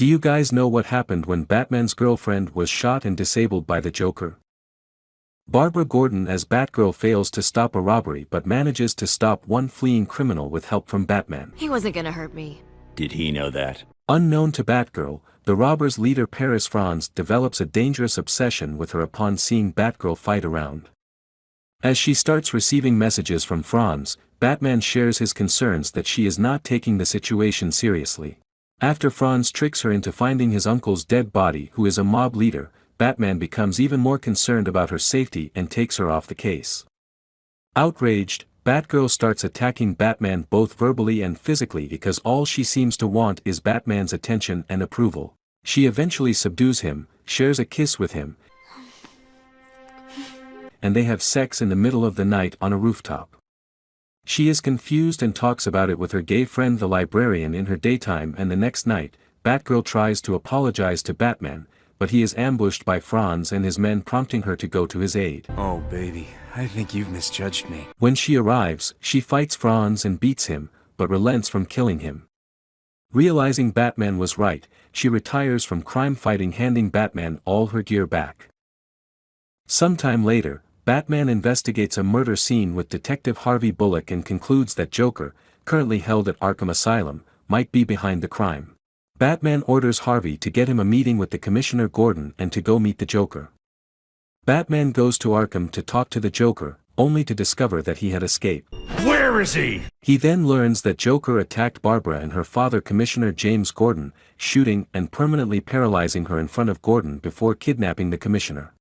Do you guys know what happened when Batman's girlfriend was shot and disabled by the Joker? Barbara Gordon as Batgirl fails to stop a robbery but manages to stop one fleeing criminal with help from Batman. He wasn't gonna hurt me. Did he know that? Unknown to Batgirl, the robbers' leader Paris Franz develops a dangerous obsession with her upon seeing Batgirl fight around. As she starts receiving messages from Franz, Batman shares his concerns that she is not taking the situation seriously. After Franz tricks her into finding his uncle's dead body, who is a mob leader, Batman becomes even more concerned about her safety and takes her off the case. Outraged, Batgirl starts attacking Batman both verbally and physically because all she seems to want is Batman's attention and approval. She eventually subdues him, shares a kiss with him, and they have sex in the middle of the night on a rooftop. She is confused and talks about it with her gay friend the librarian in her daytime, and the next night, Batgirl tries to apologize to Batman, but he is ambushed by Franz and his men, prompting her to go to his aid. Oh baby, I think you've misjudged me. When she arrives, she fights Franz and beats him, but relents from killing him. Realizing Batman was right, she retires from crime fighting, handing Batman all her gear back. Sometime later, Batman investigates a murder scene with Detective Harvey Bullock and concludes that Joker, currently held at Arkham Asylum, might be behind the crime. Batman orders Harvey to get him a meeting with the Commissioner Gordon and to go meet the Joker. Batman goes to Arkham to talk to the Joker, only to discover that he had escaped. Where is he? He then learns that Joker attacked Barbara and her father, Commissioner James Gordon, shooting and permanently paralyzing her in front of Gordon before kidnapping the Commissioner.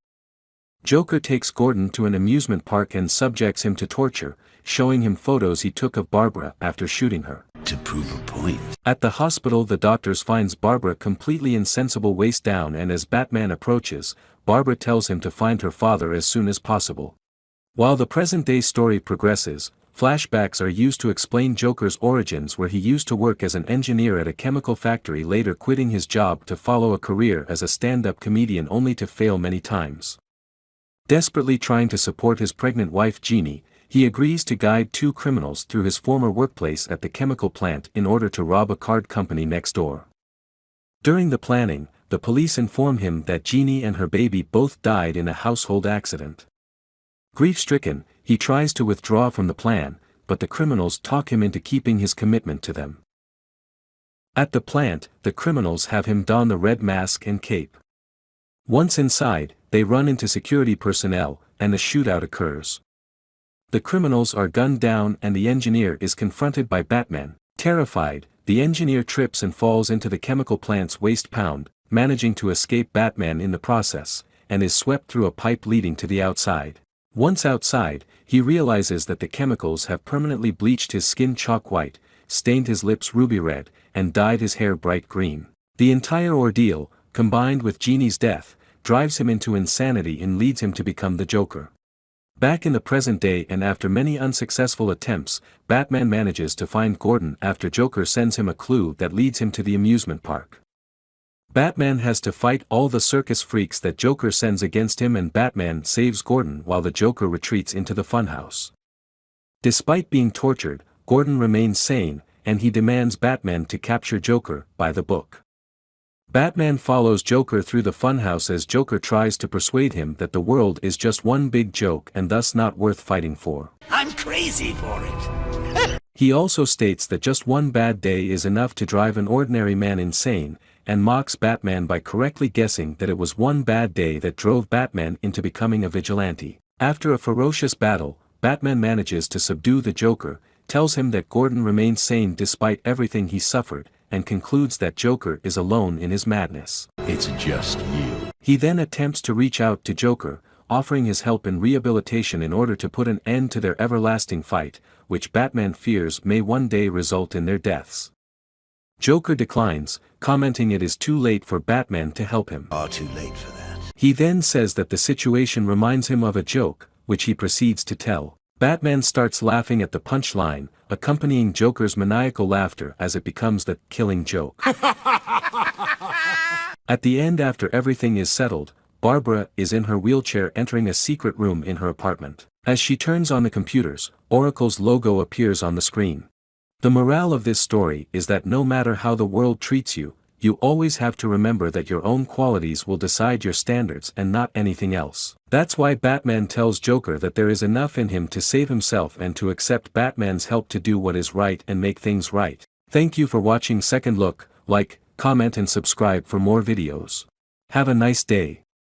Joker takes Gordon to an amusement park and subjects him to torture, showing him photos he took of Barbara after shooting her. To prove a point. At the hospital, the doctors finds Barbara completely insensible, waist down, and as Batman approaches, Barbara tells him to find her father as soon as possible. While the present-day story progresses, flashbacks are used to explain Joker's origins, where he used to work as an engineer at a chemical factory, later quitting his job to follow a career as a stand-up comedian, only to fail many times. Desperately trying to support his pregnant wife Jeannie, he agrees to guide two criminals through his former workplace at the chemical plant in order to rob a card company next door. During the planning, the police inform him that Jeannie and her baby both died in a household accident. Grief-stricken, he tries to withdraw from the plan, but the criminals talk him into keeping his commitment to them. At the plant, the criminals have him don the red mask and cape. Once inside, they run into security personnel, and a shootout occurs. The criminals are gunned down and the engineer is confronted by Batman. Terrified, the engineer trips and falls into the chemical plant's waste pound, managing to escape Batman in the process, and is swept through a pipe leading to the outside. Once outside, he realizes that the chemicals have permanently bleached his skin chalk white, stained his lips ruby red, and dyed his hair bright green. The entire ordeal, combined with Jeannie's death, drives him into insanity and leads him to become the Joker. Back in the present day, and after many unsuccessful attempts, Batman manages to find Gordon after Joker sends him a clue that leads him to the amusement park. Batman has to fight all the circus freaks that Joker sends against him, and Batman saves Gordon while the Joker retreats into the funhouse. Despite being tortured, Gordon remains sane, and he demands Batman to capture Joker by the book. Batman follows Joker through the funhouse as Joker tries to persuade him that the world is just one big joke and thus not worth fighting for. I'm crazy for it. He also states that just one bad day is enough to drive an ordinary man insane, and mocks Batman by correctly guessing that it was one bad day that drove Batman into becoming a vigilante. After a ferocious battle, Batman manages to subdue the Joker, tells him that Gordon remains sane despite everything he suffered, and concludes that Joker is alone in his madness. It's just you. He then attempts to reach out to Joker, offering his help in rehabilitation in order to put an end to their everlasting fight, which Batman fears may one day result in their deaths. Joker declines, commenting it is too late for Batman to help him. Too late for that. He then says that the situation reminds him of a joke, which he proceeds to tell. Batman starts laughing at the punchline, accompanying Joker's maniacal laughter as it becomes the killing joke. At the end, after everything is settled, Barbara is in her wheelchair entering a secret room in her apartment. As she turns on the computers, Oracle's logo appears on the screen. The morale of this story is that no matter how the world treats you, you always have to remember that your own qualities will decide your standards and not anything else. That's why Batman tells Joker that there is enough in him to save himself and to accept Batman's help to do what is right and make things right. Thank you for watching Second Look. Like, comment and subscribe for more videos. Have a nice day.